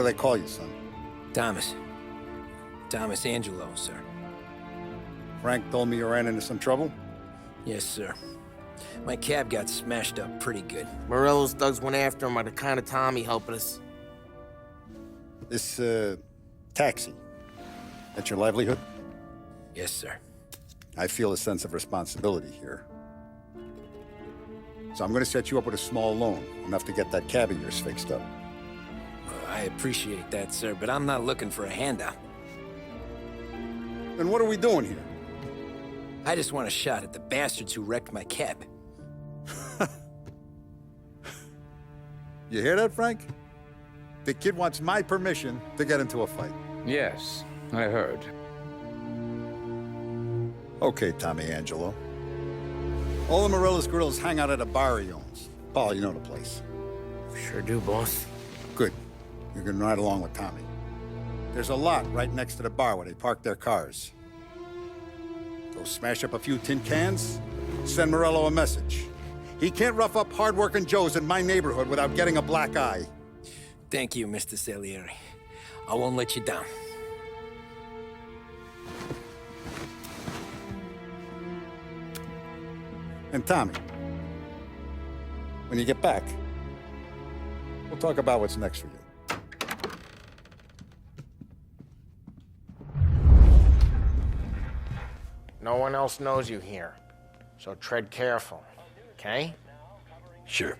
they call you, son? Thomas. Thomas Angelo, sir. Frank told me you ran into some trouble? Yes, sir. My cab got smashed up pretty good. Morello's thugs went after him by the kind of Tommy helping us. This, taxi. That's your livelihood? Yes, sir. I feel a sense of responsibility here. So I'm gonna set you up with a small loan, enough to get that cab of yours fixed up. I appreciate that, sir, but I'm not looking for a handout. Then what are we doing here? I just want a shot at the bastards who wrecked my cab. You hear that, Frank? The kid wants my permission to get into a fight. Yes, I heard. Okay, Tommy Angelo. All the Morello's grills hang out at a bar he owns. Paul, you know the place. Sure do, boss. Good. You can ride along with Tommy. There's a lot right next to the bar where they park their cars. Go smash up a few tin cans, send Morello a message. He can't rough up hardworking Joes in my neighborhood without getting a black eye. Thank you, Mr. Salieri. I won't let you down. And Tommy, when you get back, we'll talk about what's next for you. No one else knows you here, so tread careful, okay? Sure.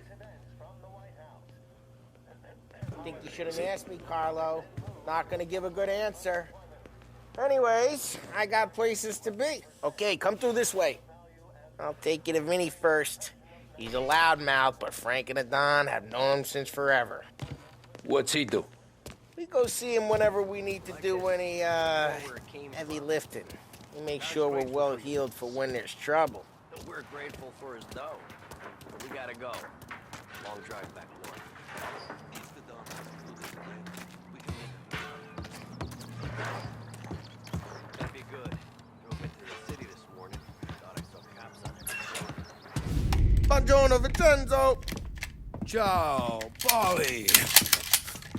I think you should have asked me, Carlo. Not gonna give a good answer. Anyways, I got places to be. Okay, come through this way. I'll take you to Vinny first. He's a loudmouth, but Frank and the Don have known him since forever. What's he do? We go see him whenever we need to do any, heavy lifting. We make sure we're well heeled for when there's trouble. We're grateful for his dough. But we gotta go. Long drive back north. That'd be good. Drove into the city this morning. Thought I saw cops on it. Buongiorno, Vincenzo! Ciao, Polly.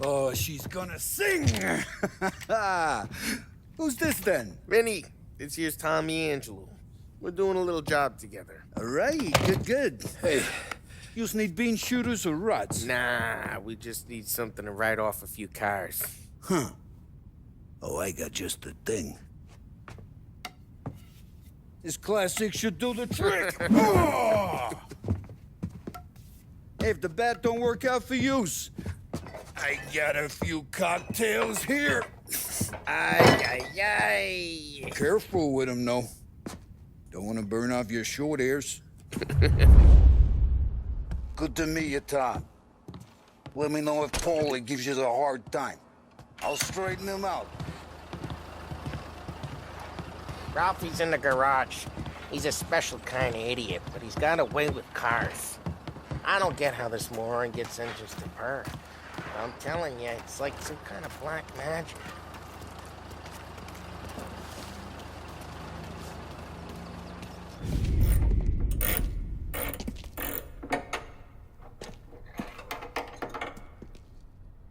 Oh, she's gonna sing. Who's this then? Vinny, this here's Tommy Angelo. We're doing a little job together. All right, good. Hey, you need bean shooters or rods? Nah, we just need something to write off a few cars. Huh. Oh, I got just the thing. This classic should do the trick. Oh! Hey, if the bat don't work out for yous, I got a few cocktails here. Ay. Careful with them, though. Don't want to burn off your short hairs. Good to meet you, Tom. Let me know if Paulie gives you the hard time. I'll straighten him out. Ralphie's in the garage. He's a special kind of idiot, but he's got a way with cars. I don't get how this moron gets engines to purr. But I'm telling you, it's like some kind of black magic.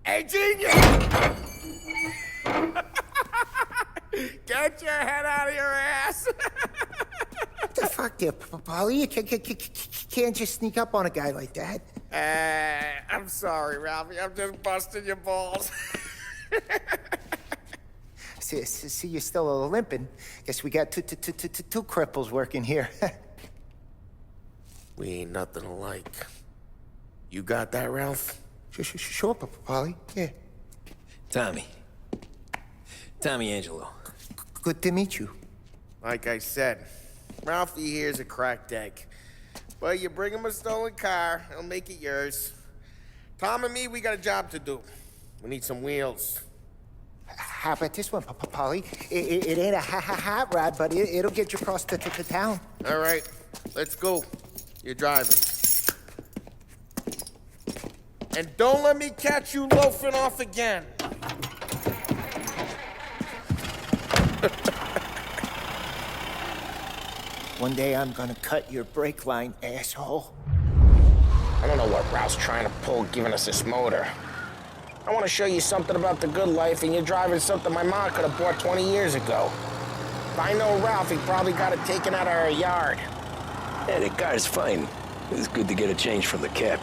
Hey, genius! Get your head out of your ass! What the fuck there, Polly? You can't just sneak up on a guy like that. I'm sorry, Ralphie. I'm just busting your balls. See, you're still limping. Guess we got two cripples working here. We ain't nothing alike. You got that, Ralph? Sure, Polly. Yeah. Tommy Angelo. Good to meet you. Like I said, Ralphie here's a cracked egg. But you bring him a stolen car, he'll make it yours. Tom and me, we got a job to do. We need some wheels. How about this one, Polly? It ain't a hot rod, but it'll get you across to town. All right, let's go. You're driving. And don't let me catch you loafing off again. One day I'm gonna cut your brake line, asshole. I don't know what Ralph's trying to pull, giving us this motor. I want to show you something about the good life, and you're driving something my mom could have bought 20 years ago. If I know Ralph, he probably got it taken out of our yard. Yeah, the car's fine. It's good to get a change from the cab.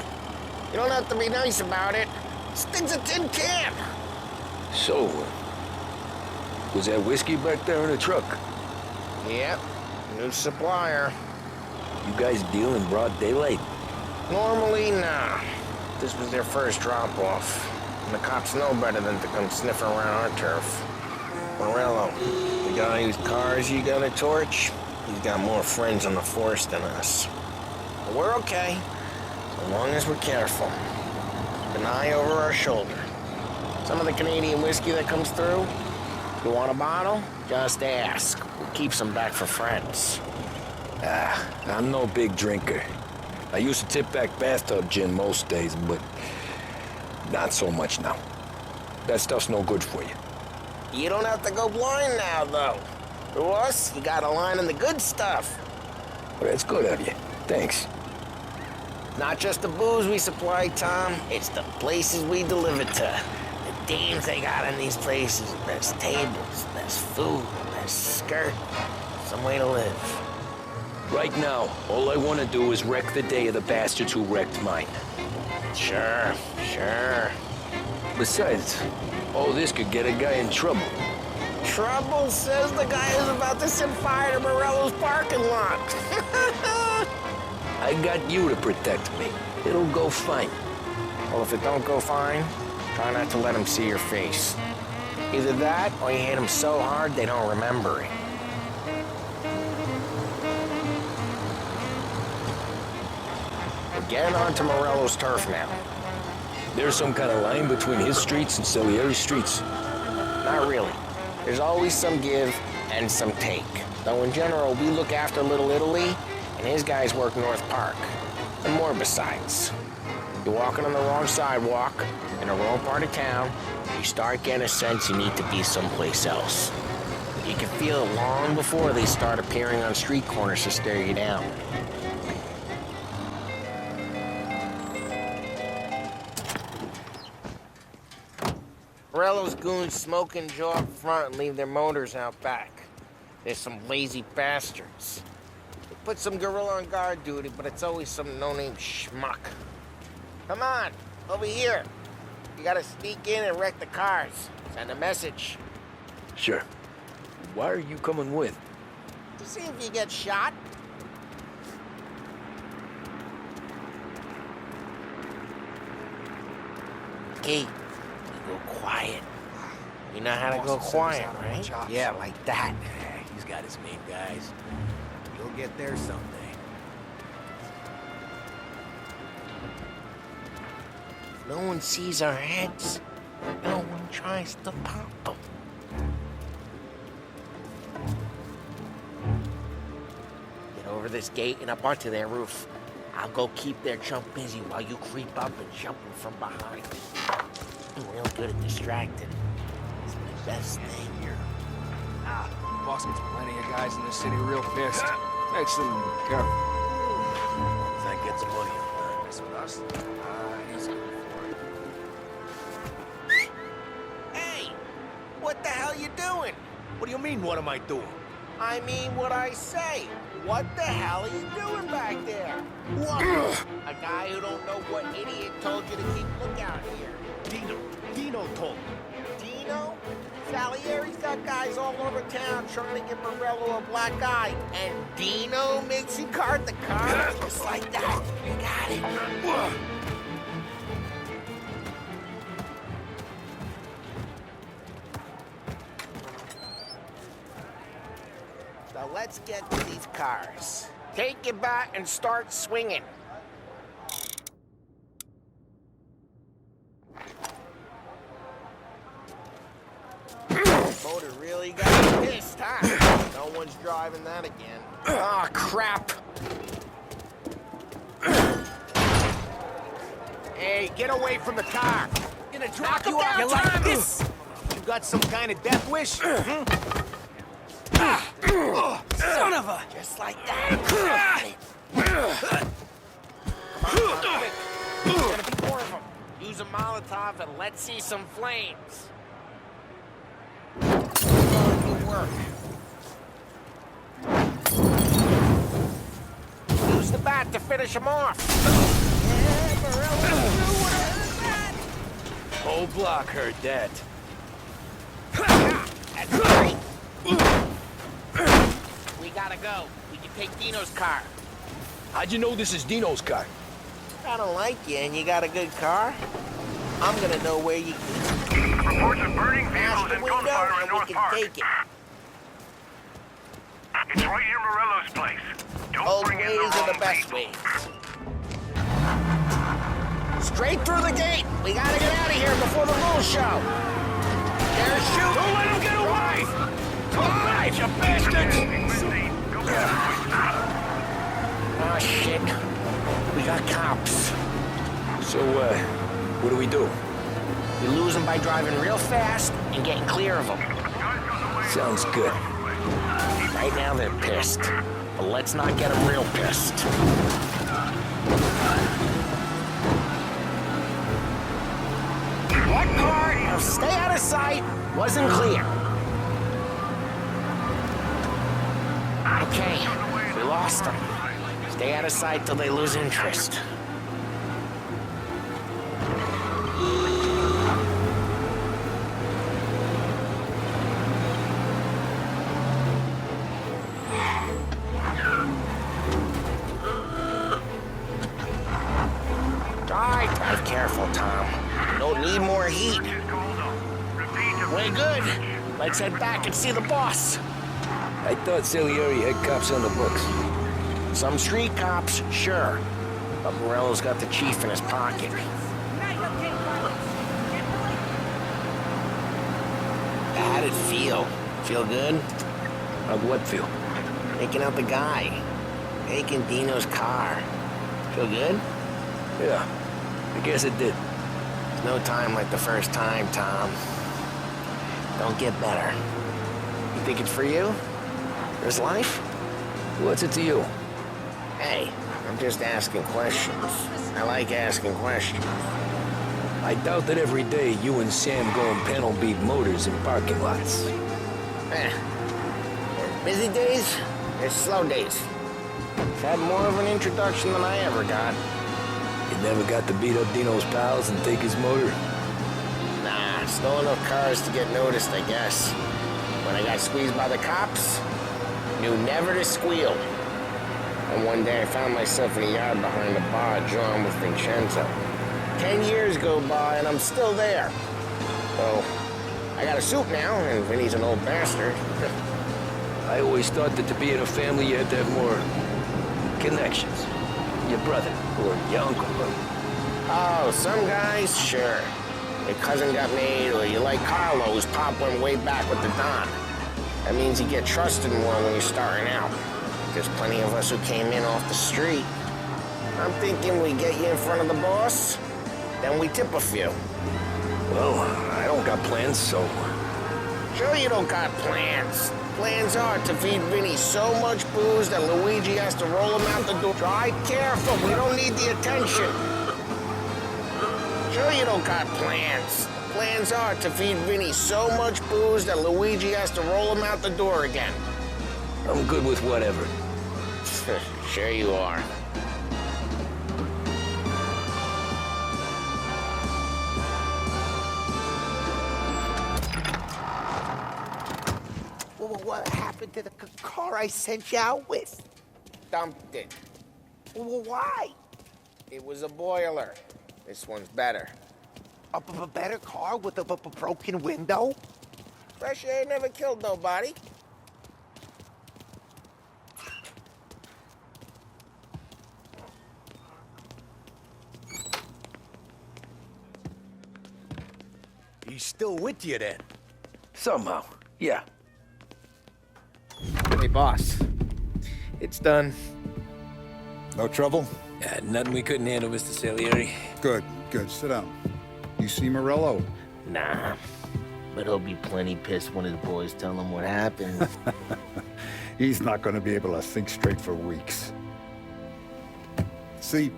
You don't have to be nice about it. This thing's a tin can. So, was that whiskey back there in the truck? Yep, new supplier. You guys deal in broad daylight? Normally, nah. This was their first drop-off. And the cops know better than to come sniffing around our turf. Morello, the guy whose cars you got a torch, he's got more friends on the force than us. But we're okay, so long as we're careful. Keep an eye over our shoulder. Some of the Canadian whiskey that comes through, if you want a bottle, just ask. We'll keep some back for friends. I'm no big drinker. I used to tip back bathtub gin most days, but not so much now. That stuff's no good for you. You don't have to go blind now, though. To us, you got a line in the good stuff. Well, that's good of you. Thanks. Not just the booze we supply, Tom. It's the places we deliver to. The dames they got in these places. Best tables, best food, best skirt. Some way to live. Right now, all I want to do is wreck the day of the bastards who wrecked mine. Sure. Besides, all this could get a guy in trouble. Trouble, says the guy who's about to set fire to Morello's parking lot. I got you to protect me. It'll go fine. Well, if it don't go fine, try not to let him see your face. Either that, or you hit them so hard they don't remember it. We're getting onto Morello's turf now. There's some kind of line between his streets and Salieri's streets. Not really. There's always some give and some take. Though in general, we look after Little Italy, and his guys work North Park. And more besides. You're walking on the wrong sidewalk, in the wrong part of town, you start getting a sense you need to be someplace else. You can feel it long before they start appearing on street corners to stare you down. Morello's goons smoke and jaw up front and leave their motors out back. There's some lazy bastards. They put some gorilla on guard duty, but it's always some no-name schmuck. Come on, over here. You gotta sneak in and wreck the cars. Send a message. Sure. Why are you coming with? To see if you get shot. Okay, you go quiet. You know how to go quiet, right? Yeah, like that. He's got his main guys. You'll get there someday. No one sees our heads. No one tries to pop them. Get over this gate and up onto their roof. I'll go keep their chump busy while you creep up and jump them from behind. I'm real good at distracting. It's the best thing here. Boss gets plenty of guys in the city real pissed. Makes them careful. That gets money on this with us. He's good for it. Hey! What the hell you doing? What do you mean, what am I doing? I mean what I say. What the hell are you doing back there? What? A guy who don't know what idiot told you to keep lookout here. Dino told me. Dino? Salieri's got guys all over town trying to get Morello a black eye. And Dino makes him cart the car? Just like that. You got it. So let's get to these cars. Take your bat and start swinging. Motor really got pissed, huh? No one's driving that again. Ah, crap. Hey, get away from the car. I'm gonna drop you out. You like this? You got some kind of death wish? Son of a... Just like that. Come on, quick. There's gonna be more of them. Use a Molotov and let's see some flames. Good work. Use the bat to finish him off. Yeah, Morello, do whatever. Whole block heard that. That's right. We gotta go. We can take Dino's car. How'd you know this is Dino's car? I don't like you and you got a good car. I'm gonna know where you Reports of burning smash vehicles the and window gunfire in and we North can Park. take it. It's right near Morello's place. Don't Old bring in ways the are wrong the best people. ways. Straight through the gate. We gotta get out of here before the rules show. There's shoot. Don't let him get away! Come on, you bastards! Oh, shit. We got cops. So, what do we do? We lose them by driving real fast and getting clear of them. Sounds good. Right now they're pissed. But let's not get them real pissed. What car? Now stay out of sight. Wasn't clear. Okay, we lost them. Stay out of sight till they lose interest. Drive careful, Tom. Don't need more heat. We're good. Let's head back and see the boss. I thought Salieri had cops on the books. Some street cops, sure. But Morello's got the chief in his pocket. How'd it feel? Feel good? How'd what feel? Taking out the guy. Taking Dino's car. Feel good? Yeah, I guess it did. There's no time like the first time, Tom. Don't get better. You think it's for you? This life? What's it to you? Hey, I'm just asking questions. I like asking questions. I doubt that every day you and Sam go and panel beat motors in parking lots. There's busy days, there's slow days. I've had more of an introduction than I ever got. You never got to beat up Dino's pals and take his motor? Nah, stole enough cars to get noticed, I guess. When I got squeezed by the cops, knew never to squeal. And one day I found myself in a yard behind a bar drawn with Vincenzo. 10 years go by and I'm still there. So, I got a suit now, and Vinny's an old bastard. I always thought that to be in a family you had to have more connections. Your brother, or your uncle, or... Oh, some guys, sure. Your cousin got made, or you like Carlo, whose pop went way back with the Don. That means you get trusted more when you're starting out. There's plenty of us who came in off the street. I'm thinking we get you in front of the boss, then we tip a few. Well, I don't got plans, so... Sure you don't got plans. Plans are to feed Vinny so much booze that Luigi has to roll him out the door. Try careful, we don't need the attention. Sure you don't got plans. Plans are to feed Vinny so much booze that Luigi has to roll him out the door again. I'm good with whatever. Sure you are. Well, what happened to the car I sent you out with? Dumped it. Well, why? It was a boiler. This one's better. A better car with a broken window? Fresh air never killed nobody. He's still with you then? Somehow, yeah. Hey, boss. It's done. No trouble? Yeah, nothing we couldn't handle, Mr. Salieri. Good, good. Sit down. You see Morello? Nah, but he'll be plenty pissed when his boys tell him what happened. He's not going to be able to think straight for weeks. See,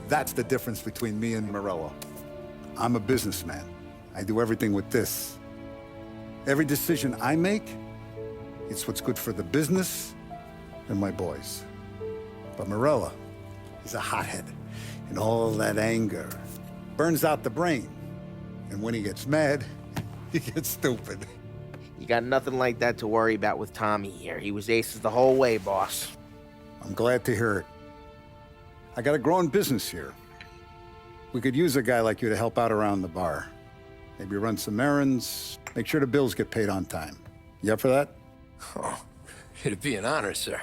that's the difference between me and Morello. I'm a businessman. I do everything with this. Every decision I make, it's what's good for the business and my boys. But Morello, he's a hothead. And all that anger burns out the brain. And when he gets mad, he gets stupid. You got nothing like that to worry about with Tommy here. He was aces the whole way, boss. I'm glad to hear it. I got a growing business here. We could use a guy like you to help out around the bar. Maybe run some errands, make sure the bills get paid on time. You up for that? Oh, it'd be an honor, sir.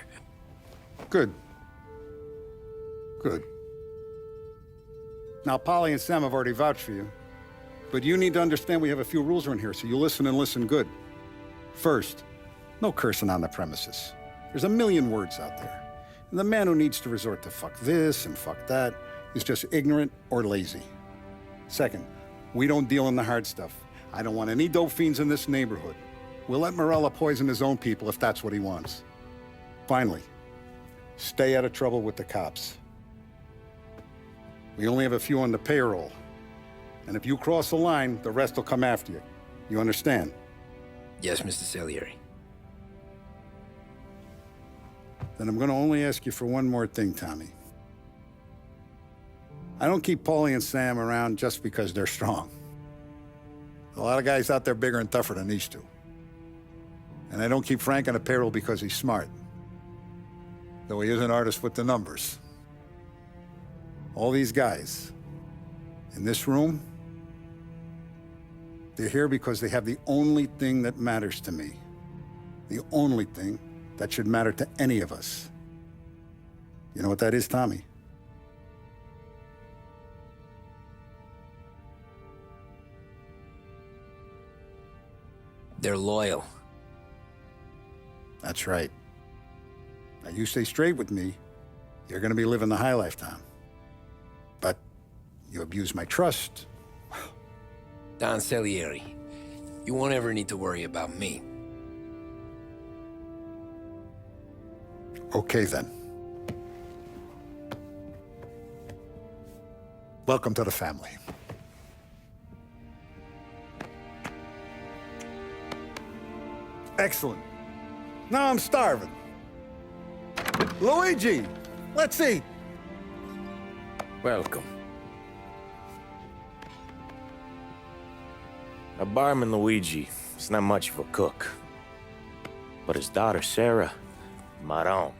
Good. Good. Now, Polly and Sam have already vouched for you. But you need to understand we have a few rules around here, so you listen and listen good. First, no cursing on the premises. There's a million words out there. And the man who needs to resort to fuck this and fuck that is just ignorant or lazy. Second, we don't deal in the hard stuff. I don't want any dope fiends in this neighborhood. We'll let Morello poison his own people if that's what he wants. Finally, stay out of trouble with the cops. We only have a few on the payroll. And if you cross the line, the rest will come after you. You understand? Yes, Mr. Salieri. Then I'm gonna only ask you for one more thing, Tommy. I don't keep Paulie and Sam around just because they're strong. A lot of guys out there bigger and tougher than these two. And I don't keep Frank on the payroll because he's smart. Though he is an artist with the numbers. All these guys in this room, they're here because they have the only thing that matters to me. The only thing that should matter to any of us. You know what that is, Tommy? They're loyal. That's right. Now, you stay straight with me, you're gonna be living the high life, Tom. But you abuse my trust. Don Salieri, you won't ever need to worry about me. Okay, then. Welcome to the family. Excellent. Now I'm starving. Luigi, let's eat. Welcome. A barman Luigi is not much of a cook. But his daughter Sarah, Maron.